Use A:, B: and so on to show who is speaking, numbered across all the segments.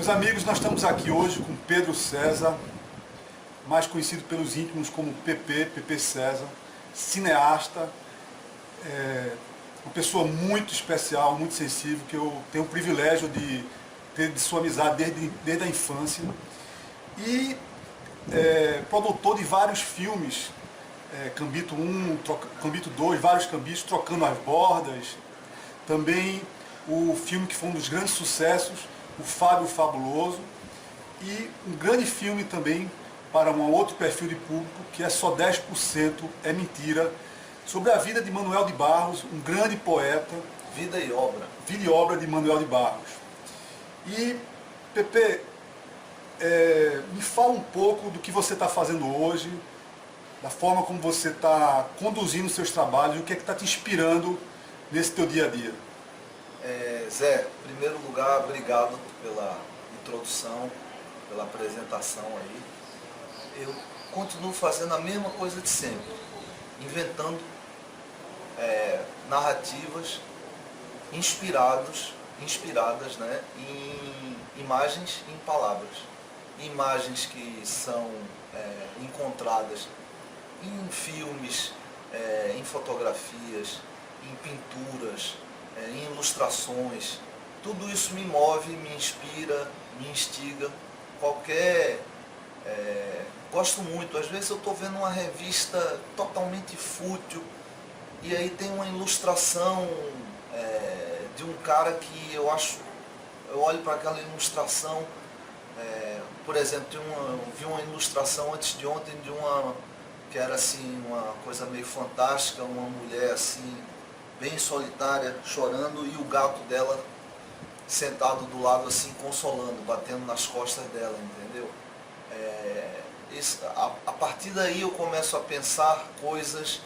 A: Meus amigos, nós estamos aqui hoje com Pedro César, mais conhecido pelos íntimos como Pepe César, cineasta, uma pessoa muito especial, muito sensível, que eu tenho o privilégio de ter de sua amizade desde a infância, e produtor de vários filmes, Cambito 1, Cambito 2, vários cambitos, Trocando as Bordas, também o filme que foi um dos grandes sucessos, o Fábio Fabuloso, e um grande filme também para um outro perfil de público, que é Só 10% é Mentira, sobre a vida de Manuel de Barros, um grande poeta.
B: Vida e obra.
A: Vida e obra de Manuel de Barros. E, Pepe, me fala um pouco do que você está fazendo hoje, da forma como você está conduzindo os seus trabalhos, o que é que está te inspirando nesse teu dia a dia.
B: Zé, em primeiro lugar, obrigado pela introdução, pela apresentação aí. Eu continuo fazendo a mesma coisa de sempre, inventando narrativas inspiradas, né, em imagens e em palavras. Imagens que são encontradas em filmes, em fotografias, em pinturas, em ilustrações. Tudo isso me move, me inspira, me instiga. Gosto muito. Às vezes eu estou vendo uma revista totalmente fútil e aí tem uma ilustração de um cara que eu olho para aquela ilustração, por exemplo, eu vi uma ilustração antes de ontem de uma que era assim, uma coisa meio fantástica, uma mulher assim, bem solitária, chorando, e o gato dela sentado do lado assim, consolando, batendo nas costas dela, entendeu? A partir daí eu começo a pensar coisas,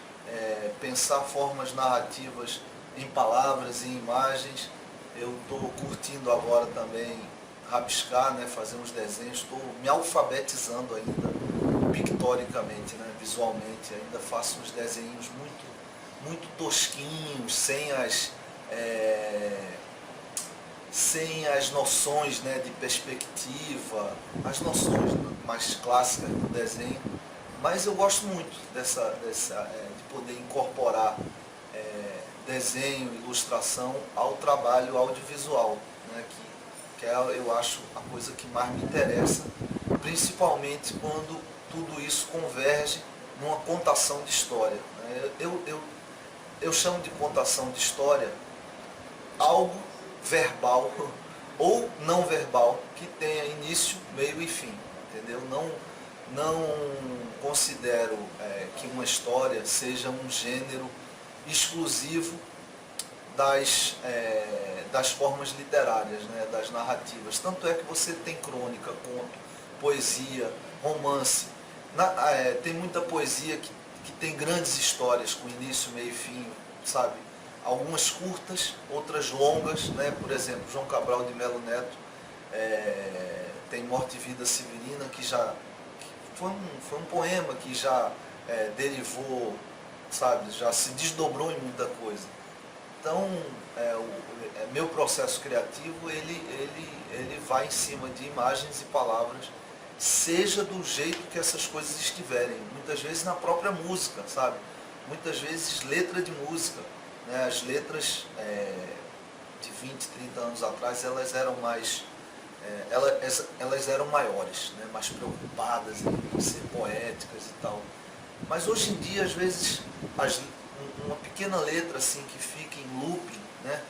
B: pensar formas narrativas em palavras e imagens. Eu estou curtindo agora também rabiscar, né, fazer uns desenhos, estou me alfabetizando ainda, pictoricamente, né, visualmente, ainda faço uns desenhos muito tosquinhos, sem as noções, né, de perspectiva, as noções mais clássicas do desenho, mas eu gosto muito de poder incorporar desenho, ilustração ao trabalho audiovisual, né, que eu acho a coisa que mais me interessa, principalmente quando tudo isso converge numa contação de história, né? Eu chamo de contação de história algo verbal ou não verbal que tenha início, meio e fim, entendeu? Não considero que uma história seja um gênero exclusivo das formas literárias, né, das narrativas. Tanto é que você tem crônica, conto, poesia, romance. Tem muita poesia que tem grandes histórias com início, meio e fim, sabe? Algumas curtas, outras longas, né? Por exemplo, João Cabral de Melo Neto tem Morte e Vida Severina, que foi um poema que já derivou, sabe? Já se desdobrou em muita coisa. Então, meu processo criativo, ele vai em cima de imagens e palavras, seja do jeito que essas coisas estiverem. Muitas vezes na própria música, sabe? Muitas vezes letra de música, né? As letras de 20, 30 anos atrás, elas eram mais, elas eram maiores, né? Mais preocupadas em ser poéticas e tal. Mas hoje em dia, às vezes, uma pequena letra assim que fica em looping, né?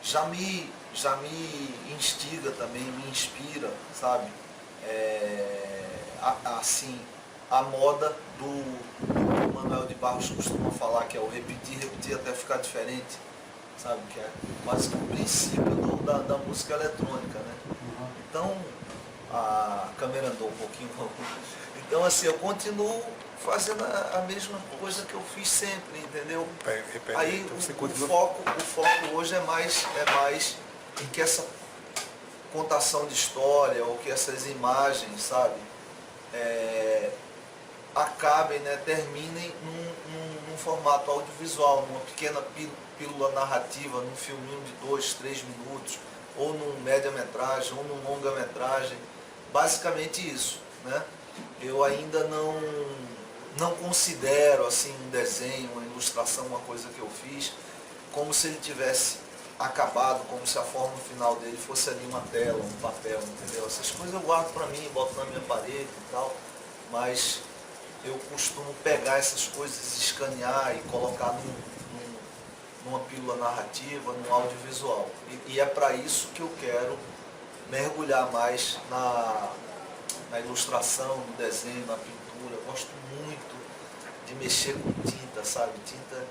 B: Já me instiga também, me inspira, sabe? Assim, a moda do Manuel de Barros costuma falar, que é o repetir até ficar diferente, sabe? Que é quase que o princípio da música eletrônica, né? Então, a câmera andou um pouquinho. Então, assim, eu continuo fazendo a mesma coisa que eu fiz sempre, entendeu?
A: Repete.
B: Aí
A: Então,
B: o foco hoje é mais em que essa contação de história, ou que essas imagens, sabe, acabem, né, terminem num formato audiovisual, numa pequena pílula narrativa, num filminho de 2, 3 minutos, ou num média-metragem, ou num longa-metragem. Basicamente isso, né? Eu ainda não considero assim um desenho, uma ilustração, uma coisa que eu fiz, como se ele tivesse acabado, como se a forma final dele fosse ali uma tela, um papel, entendeu? Essas coisas eu guardo para mim, boto na minha parede e tal, mas eu costumo pegar essas coisas, escanear e colocar numa pílula narrativa, num audiovisual. E é para isso que eu quero mergulhar mais na ilustração, no desenho, na pintura. Eu gosto muito de mexer com tinta, sabe? Tinta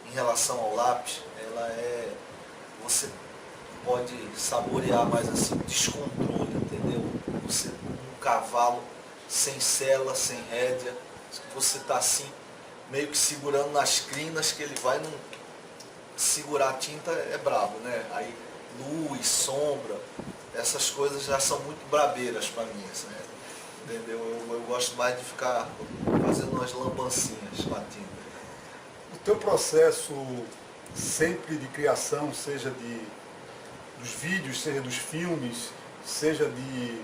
B: em relação ao lápis, ela é... Você pode saborear mais assim, descontrole, entendeu? Você, um cavalo sem sela, sem rédea, você está assim, meio que segurando nas crinas, que ele vai segurar a tinta, é brabo, né? Aí luz, sombra, essas coisas já são muito brabeiras para mim, né? Entendeu? Eu gosto mais de ficar fazendo umas lambancinhas na tinta.
A: O teu processo sempre de criação, seja dos vídeos, seja dos filmes, seja dos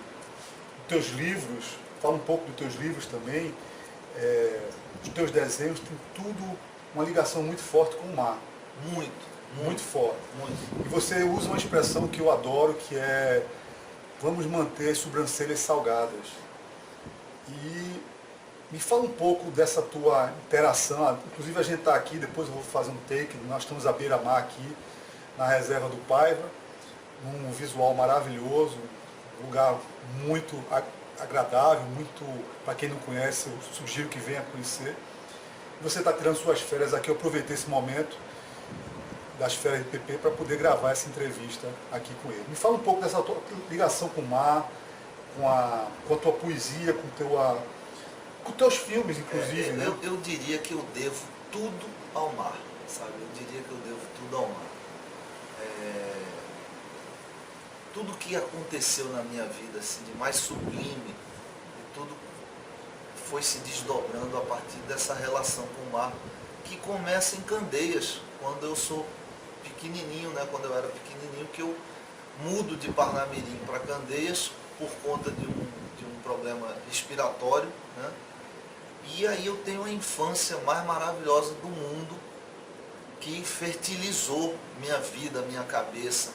A: teus livros, fala um pouco dos teus livros também, os teus desenhos, tem tudo uma ligação muito forte com o mar. Muito forte.
B: Muito.
A: E você usa uma expressão que eu adoro, que é: vamos manter as sobrancelhas salgadas. E me fala um pouco dessa tua interação. Inclusive a gente está aqui, depois eu vou fazer um take, nós estamos à beira-mar aqui, na reserva do Paiva, num visual maravilhoso, um lugar muito agradável, muito, para quem não conhece, eu sugiro que venha conhecer. Você está tirando suas férias aqui, eu aproveitei esse momento das férias de PP para poder gravar essa entrevista aqui com ele. Me fala um pouco dessa tua ligação com o mar, com a tua poesia, com teus filmes, inclusive, né?
B: Eu diria que eu devo tudo ao mar, sabe? Eu diria que eu devo tudo ao mar. Tudo que aconteceu na minha vida, assim, de mais sublime, tudo foi se desdobrando a partir dessa relação com o mar, que começa em Candeias, quando eu sou pequenininho, né? Quando eu era pequenininho, que eu mudo de Parnamirim para Candeias por conta de um problema respiratório, né? E aí eu tenho a infância mais maravilhosa do mundo, que fertilizou minha vida, minha cabeça.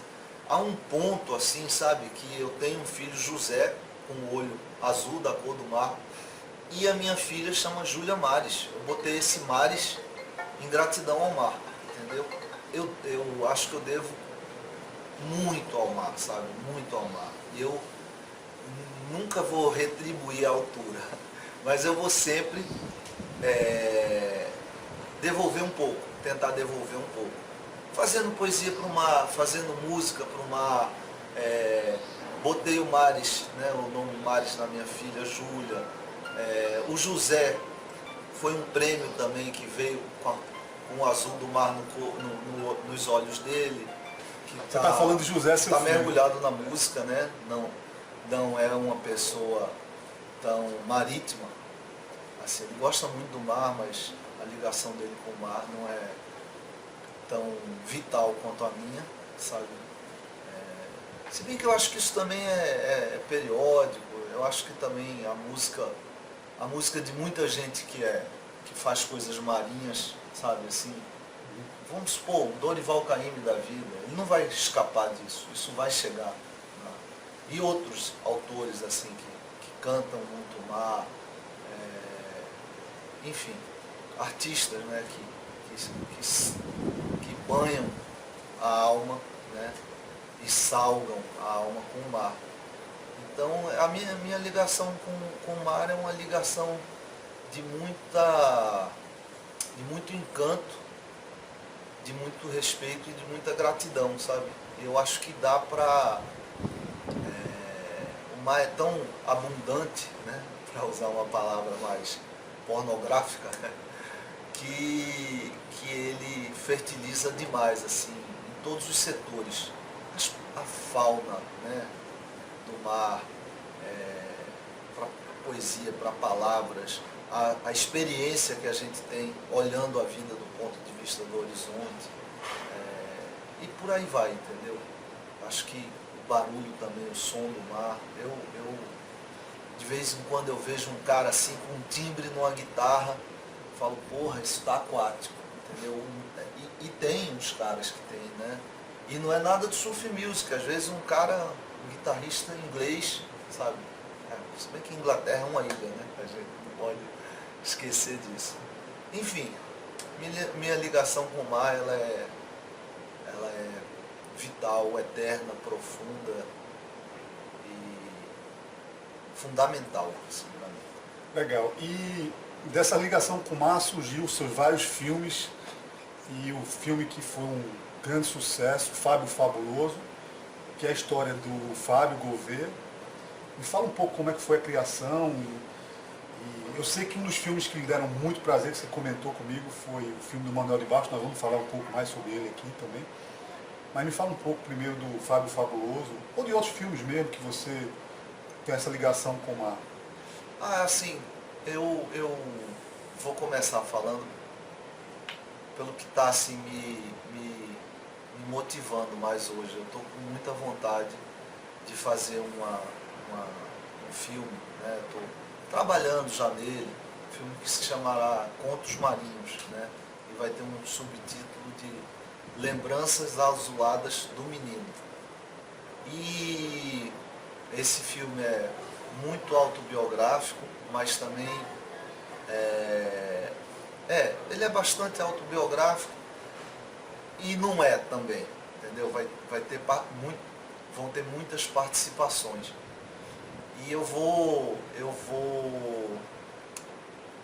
B: Há um ponto assim, sabe, que eu tenho um filho, José, com o olho azul da cor do mar, e a minha filha chama Júlia Mares. Eu botei esse Mares em gratidão ao mar, entendeu? Eu acho que eu devo muito ao mar, sabe, muito ao mar. E eu nunca vou retribuir a altura, mas eu vou sempre devolver um pouco, tentar devolver um pouco. Fazendo poesia para o mar, fazendo música para o mar, botei o Mares, né, o nome Mares na minha filha, Júlia. O José foi um prêmio também que veio com o azul do mar nos olhos dele.
A: Você está falando de José, seu
B: filho. Está mergulhado na música, né? Não é uma pessoa tão marítima. Assim, ele gosta muito do mar, mas a ligação dele com o mar não é tão vital quanto a minha, sabe? Se bem que eu acho que isso também é periódico. Eu acho que também a música de muita gente que faz coisas marinhas, sabe, assim, vamos supor, o Dorival Caymmi da vida, ele não vai escapar disso, isso vai chegar, né? E outros autores assim que cantam muito o mar, enfim, artistas, né, que banham a alma, né, e salgam a alma com o mar. Então a minha ligação com o mar é uma ligação de muito encanto, de muito respeito e de muita gratidão, sabe? Eu acho que dá para... o mar é tão abundante, né? Para usar uma palavra mais pornográfica, né? que ele fertiliza demais, assim, em todos os setores. A fauna, né, do mar, para poesia, para palavras, a experiência que a gente tem olhando a vida do ponto de vista do horizonte, e por aí vai, entendeu? Acho que o barulho também, o som do mar. De vez em quando eu vejo um cara assim com um timbre numa guitarra, falo, porra, isso tá aquático, entendeu? E tem uns caras que tem, né? E não é nada de surf music, às vezes um cara, um guitarrista inglês, sabe? Se bem que Inglaterra é uma ilha, né? A gente não pode esquecer disso. Enfim, minha ligação com o mar, ela é vital, eterna, profunda e fundamental, assim, pra mim.
A: Legal. E dessa ligação com o mar surgiu os seus vários filmes, e o filme que foi um grande sucesso, Fábio Fabuloso, que é a história do Fábio Gouveia. Me fala um pouco como é que foi a criação. E eu sei que um dos filmes que lhe deram muito prazer, que você comentou comigo, foi o filme do Manuel de Barros. Nós vamos falar um pouco mais sobre ele aqui também. Mas me fala um pouco primeiro do Fábio Fabuloso, ou de outros filmes mesmo que você tem essa ligação com o mar.
B: Assim, eu vou começar falando pelo que está assim, me motivando mais hoje. Eu estou com muita vontade de fazer um filme, né? Estou trabalhando já nele, um filme que se chamará Contos Marinhos, né? E vai ter um subtítulo de Lembranças Azuladas do Menino. E esse filme é muito autobiográfico, mas também ele é bastante autobiográfico e não é também, entendeu? Vão ter muitas participações. E eu vou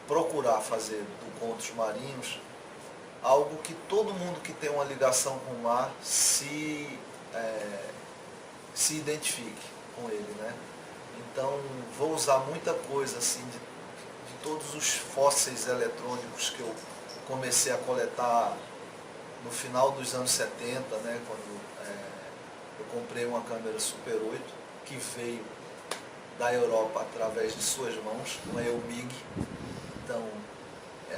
B: procurar fazer do Contos Marinhos algo que todo mundo que tem uma ligação com o mar se identifique com ele, né? Então vou usar muita coisa assim de todos os fósseis eletrônicos que eu comecei a coletar no final dos anos 70, né? Quando eu comprei uma câmera Super 8 que veio da Europa através de suas mãos, uma EUMIG. Então,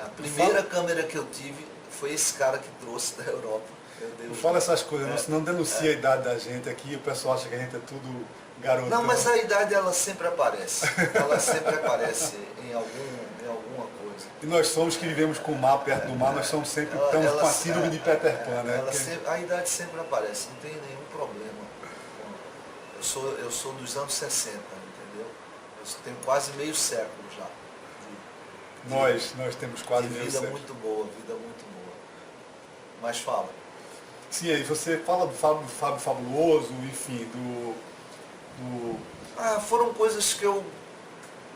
B: a primeira câmera que eu tive foi esse cara que trouxe da Europa.
A: Não fala essas coisas, senão denuncia a idade da gente aqui, o pessoal acha que a gente é tudo garotão.
B: Não, mas a idade ela sempre aparece. Ela sempre aparece em alguma coisa.
A: E nós somos que vivemos com o mar, perto do mar, nós somos sempre estamos com a síndrome de Peter Pan, né?
B: A idade sempre aparece, não tem nenhum problema. Eu sou dos anos 60, entendeu? Eu tenho quase meio século já.
A: Nós temos quase meio
B: vida
A: século.
B: Muito boa, vida muito boa. Mas fala.
A: Sim, aí você fala do Fábio Fabuloso, enfim,
B: foram coisas que eu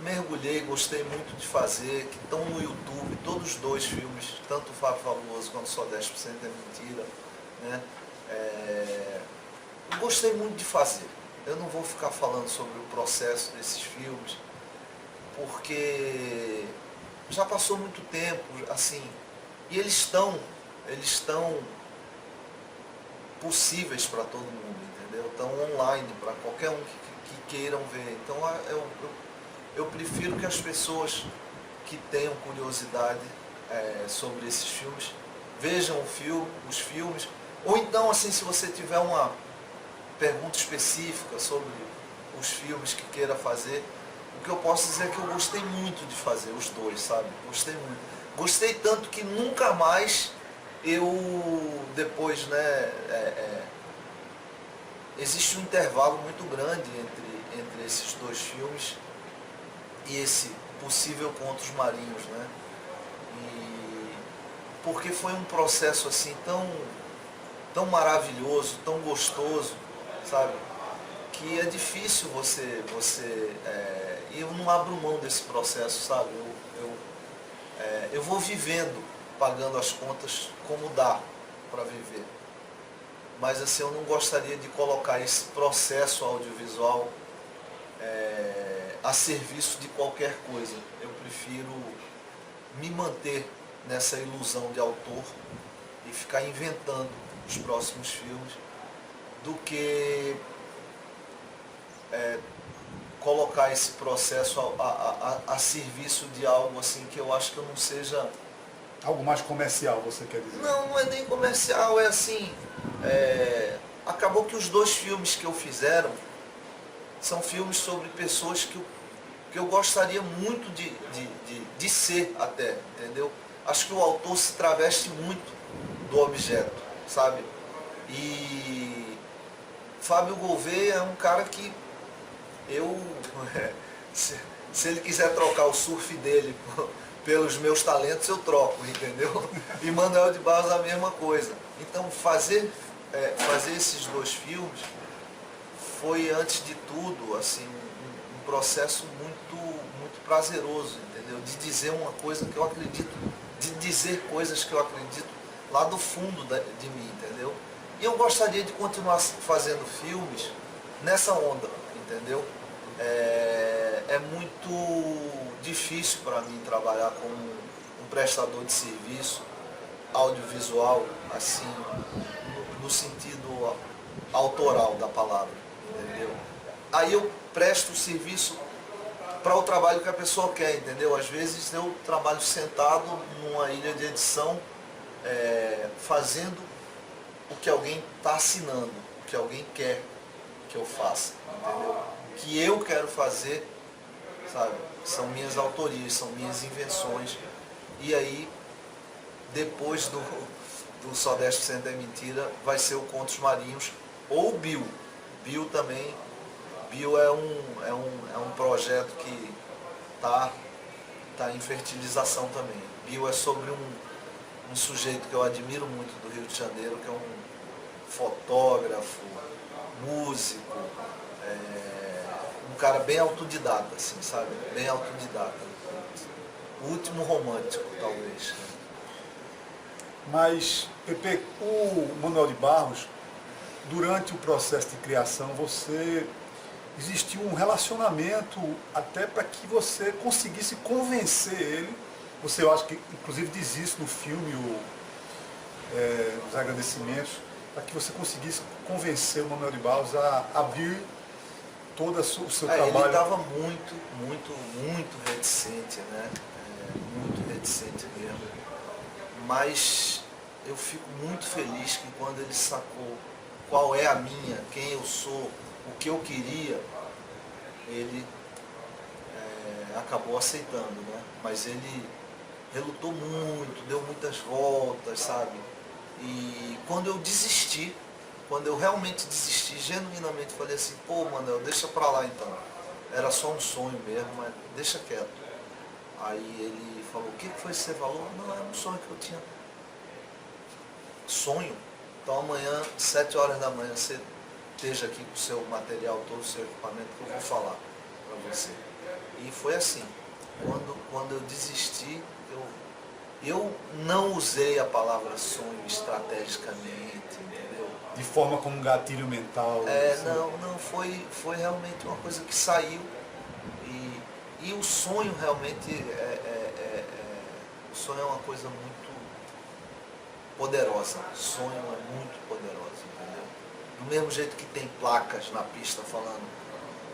B: mergulhei, gostei muito de fazer, que estão no YouTube, todos os dois filmes, tanto o Fábio Fabuloso quanto Só 10% é Mentira, né? Eu gostei muito de fazer. Eu não vou ficar falando sobre o processo desses filmes, porque já passou muito tempo, assim, e eles estão possíveis para todo mundo, entendeu? Estão online para qualquer um que queiram ver. Então eu prefiro que as pessoas que tenham curiosidade sobre esses filmes vejam os filmes, ou então, assim, se você tiver uma pergunta específica sobre os filmes que queira fazer, o que eu posso dizer é que eu gostei muito de fazer os dois, sabe? Gostei muito. Gostei tanto que nunca mais depois, né, existe um intervalo muito grande entre esses dois filmes e esse possível Contos Marinhos, né? E porque foi um processo assim tão maravilhoso, tão gostoso, sabe? Que é difícil e eu não abro mão desse processo, sabe? Eu vou vivendo, pagando as contas como dá para viver. Mas assim, eu não gostaria de colocar esse processo audiovisual a serviço de qualquer coisa. Eu prefiro me manter nessa ilusão de autor e ficar inventando os próximos filmes do que colocar esse processo a serviço de algo assim que eu acho que eu não seja...
A: Algo mais comercial, você quer dizer?
B: Não é nem comercial, é assim, a acabou que os 2 filmes que eu fizeram são filmes sobre pessoas que eu gostaria muito de ser até, entendeu? Acho que o autor se traveste muito do objeto, sabe? E Fábio Gouveia é um cara que se ele quiser trocar o surf dele pelos meus talentos, eu troco, entendeu? E Manuel de Barros a mesma coisa. Então fazer esses 2 filmes foi, antes de tudo, assim, um processo muito prazeroso, entendeu? De dizer uma coisa que eu acredito, de dizer coisas que eu acredito lá do fundo de mim, entendeu? E eu gostaria de continuar fazendo filmes nessa onda, entendeu? É muito difícil para mim trabalhar como um prestador de serviço audiovisual, assim, no sentido autoral da palavra, entendeu? Aí eu presto o serviço para o trabalho que a pessoa quer, entendeu? Às vezes eu trabalho sentado numa ilha de edição, fazendo o que alguém está assinando, o que alguém quer que eu faça, entendeu? O que eu quero fazer, sabe? São minhas autorias, são minhas invenções. E aí, depois do Só 10% é Mentira, vai ser o Contos Marinhos ou o Bill. Bill também. Bill é um projeto que tá em fertilização também. Bill é sobre um sujeito que eu admiro muito do Rio de Janeiro, que é um fotógrafo, músico, um cara bem autodidata, assim, sabe? Bem autodidata. O último romântico, talvez.
A: Mas, Pepe, o Manuel de Barros, durante o processo de criação, existiu um relacionamento até para que você conseguisse convencer ele. Você, eu acho que inclusive diz isso no filme, os agradecimentos, para que você conseguisse convencer o Manuel de Barros a abrir todo o seu trabalho.
B: Ele estava muito reticente, né? Muito reticente mesmo. Mas eu fico muito feliz que quando ele sacou qual é a minha, quem eu sou, o que eu queria, ele acabou aceitando, né? Mas ele relutou muito, deu muitas voltas, sabe? E quando eu desisti, quando eu realmente desisti, genuinamente falei assim, pô, Manuel, deixa pra lá então. Era só um sonho mesmo, mas deixa quieto. Aí ele falou, o que foi que você falou? Não, era um sonho que eu tinha. Sonho? Então amanhã, 7 horas da manhã, você esteja aqui com o seu material todo, o seu equipamento, que eu vou falar para você. E foi assim. Quando eu desisti, eu não usei a palavra sonho estrategicamente, entendeu?
A: De forma como um gatilho mental.
B: Assim. Não, foi realmente uma coisa que saiu. E o sonho realmente o sonho é uma coisa muito poderosa. O sonho é muito poderoso, entendeu? Do mesmo jeito que tem placas na pista falando,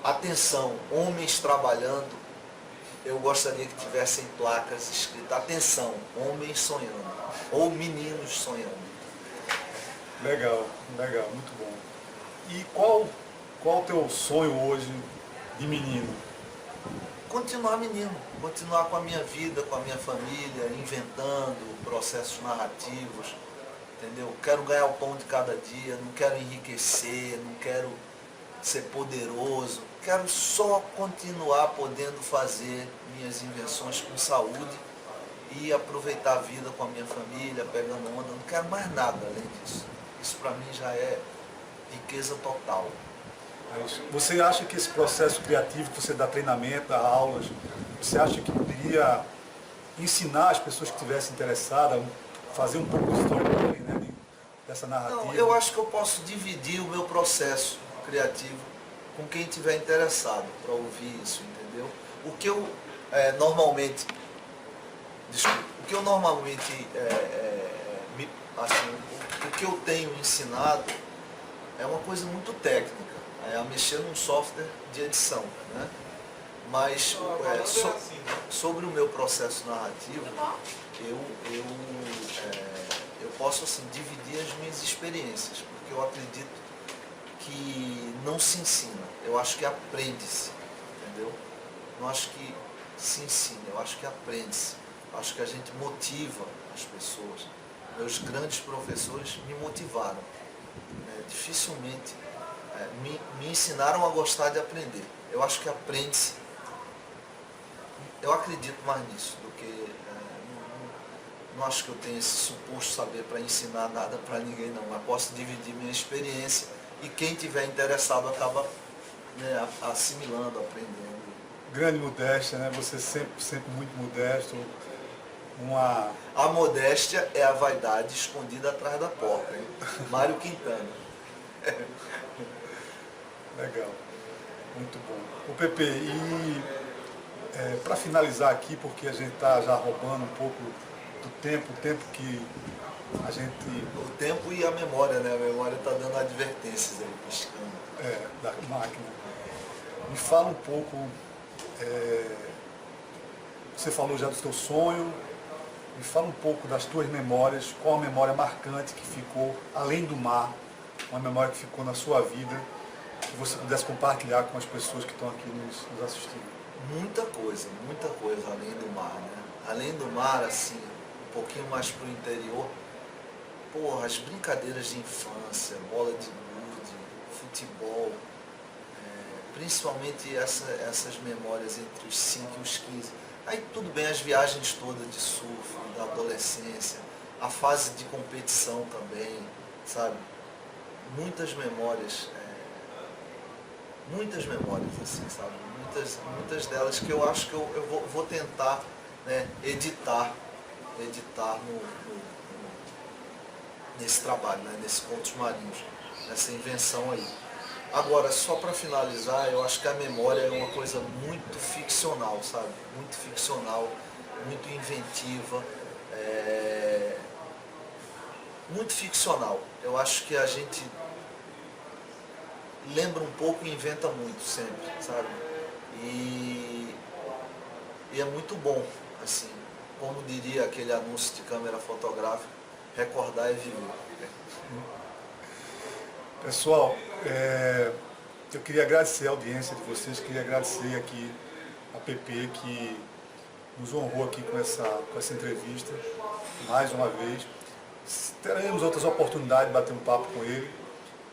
B: atenção, homens trabalhando, eu gostaria que tivessem placas escritas, atenção, homens sonhando, ou meninos sonhando.
A: Legal, muito bom. E qual o teu sonho hoje de menino?
B: Continuar menino, continuar com a minha vida, com a minha família, inventando processos narrativos, entendeu? Quero ganhar o pão de cada dia, não quero enriquecer, não quero ser poderoso, quero só continuar podendo fazer minhas invenções com saúde e aproveitar a vida com a minha família, pegando onda, não quero mais nada além disso. Isso para mim já é riqueza total.
A: Você acha que esse processo criativo que você dá treinamento, dá aulas, você acha que poderia ensinar as pessoas que estivessem interessadas, fazer um pouco de storytelling, né, dessa narrativa?
B: Não, eu acho que eu posso dividir o meu processo criativo com quem estiver interessado para ouvir isso, entendeu? O que eu normalmente o que eu tenho ensinado é uma coisa muito técnica. A mexer num software de edição, né? Mas sobre o meu processo narrativo, eu posso assim, dividir as minhas experiências, porque eu acredito que não se ensina, eu acho que aprende-se, entendeu? Não acho que se ensina, eu acho que aprende-se. Eu acho que a gente motiva as pessoas. Meus grandes professores me motivaram. Dificilmente me ensinaram a gostar de aprender. Eu acho que aprende-se. Eu acredito mais nisso do que... não acho que eu tenha esse suposto saber para ensinar nada para ninguém, não. Mas posso dividir minha experiência e quem tiver interessado acaba, né, assimilando, aprendendo.
A: Grande modéstia, né? Você sempre muito modesto.
B: A modéstia é a vaidade escondida atrás da porta, hein? Mário Quintana.
A: Legal, muito bom. O Pepe, e para finalizar aqui, porque a gente está já roubando um pouco do tempo, o tempo que a gente...
B: O tempo e a memória, né? A memória está dando advertências aí, piscando.
A: Da máquina. Me fala um pouco, você falou já do seu sonho, me fala um pouco das tuas memórias, qual a memória marcante que ficou, além do mar, uma memória que ficou na sua vida, que você pudesse compartilhar com as pessoas que estão aqui nos assistindo.
B: Muita coisa além do mar, né? Além do mar, assim, um pouquinho mais pro interior, porra, as brincadeiras de infância, bola de gude, futebol, principalmente essas memórias entre os 5 e os 15. Aí tudo bem, as viagens todas de surf, da adolescência, a fase de competição também, sabe? Muitas memórias assim, sabe? Muitas delas que eu acho que eu vou tentar, né, editar nesse trabalho, né, nesse Contos Marinhos, nessa invenção aí. Agora, só para finalizar, eu acho que a memória é uma coisa muito ficcional, sabe? Muito ficcional, muito inventiva, muito ficcional. Eu acho que a gente lembra um pouco e inventa muito sempre, sabe? E é muito bom, assim, como diria aquele anúncio de câmera fotográfica, recordar e viver.
A: Pessoal, eu queria agradecer a audiência de vocês, queria agradecer aqui a Pepe que nos honrou aqui com essa entrevista, mais uma vez. Teremos outras oportunidades de bater um papo com ele,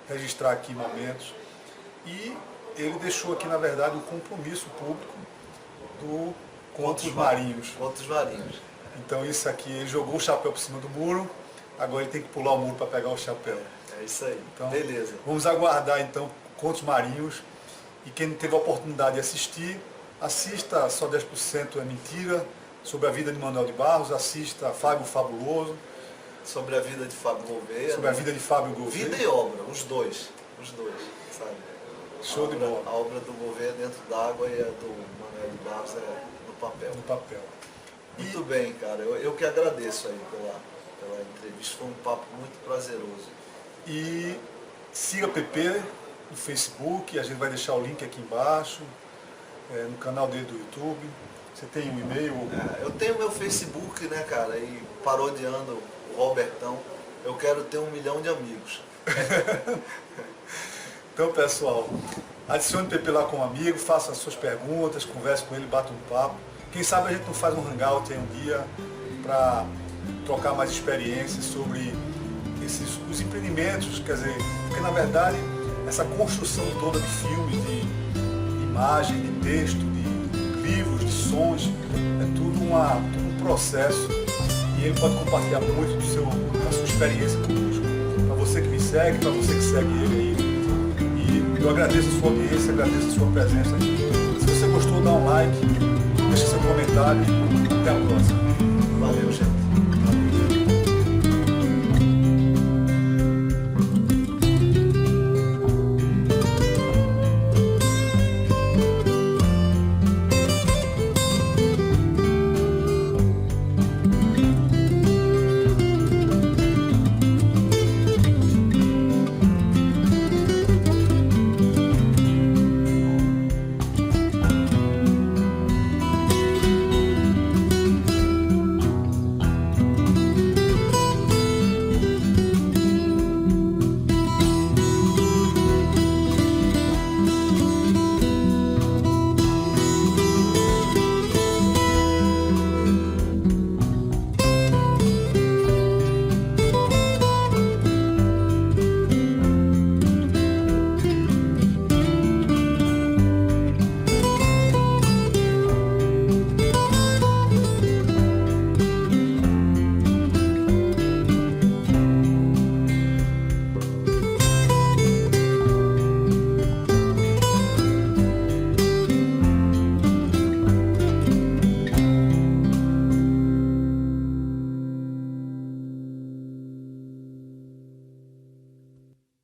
A: registrar aqui momentos. E ele deixou aqui, na verdade, um compromisso público do Contos Marinhos.
B: Contos Marinhos.
A: Então isso aqui, ele jogou o chapéu por cima do muro, agora ele tem que pular o muro para pegar o chapéu.
B: É isso aí,
A: então,
B: beleza.
A: Vamos aguardar então Contos Marinhos. E quem não teve a oportunidade de assistir, assista Só 10% é Mentira, sobre a vida de Manuel de Barros, assista Fábio Fabuloso.
B: Sobre a vida de Fábio Gouveia.
A: Sobre a vida de Fábio Gouveia.
B: Vida e obra, os dois, sabe?
A: Show de bola.
B: A obra do Gouveia é dentro d'água e a do Manuel de Barros é no papel.
A: No papel.
B: Muito bem, cara. Eu que agradeço aí pela entrevista. Foi um papo muito prazeroso.
A: E siga a Pepe no Facebook, a gente vai deixar o link aqui embaixo, no canal dele do YouTube. Você tem um e-mail?
B: Eu tenho meu Facebook, né, cara? E parodiando o Robertão, eu quero ter 1 milhão de amigos.
A: Então, pessoal, adicione o Pepe lá como amigo, faça as suas perguntas, converse com ele, bata um papo. Quem sabe a gente não faz um hangout aí um dia para trocar mais experiências sobre os empreendimentos, quer dizer, porque na verdade essa construção toda de filmes, de imagem, de texto, de livros, de sons, é tudo um processo e ele pode compartilhar muito da sua experiência conosco. Para você que me segue, para você que segue ele aí. E eu agradeço a sua audiência, agradeço a sua presença aqui. Se você gostou, dá um like, deixa seu comentário. Até a próxima.
B: Valeu, gente.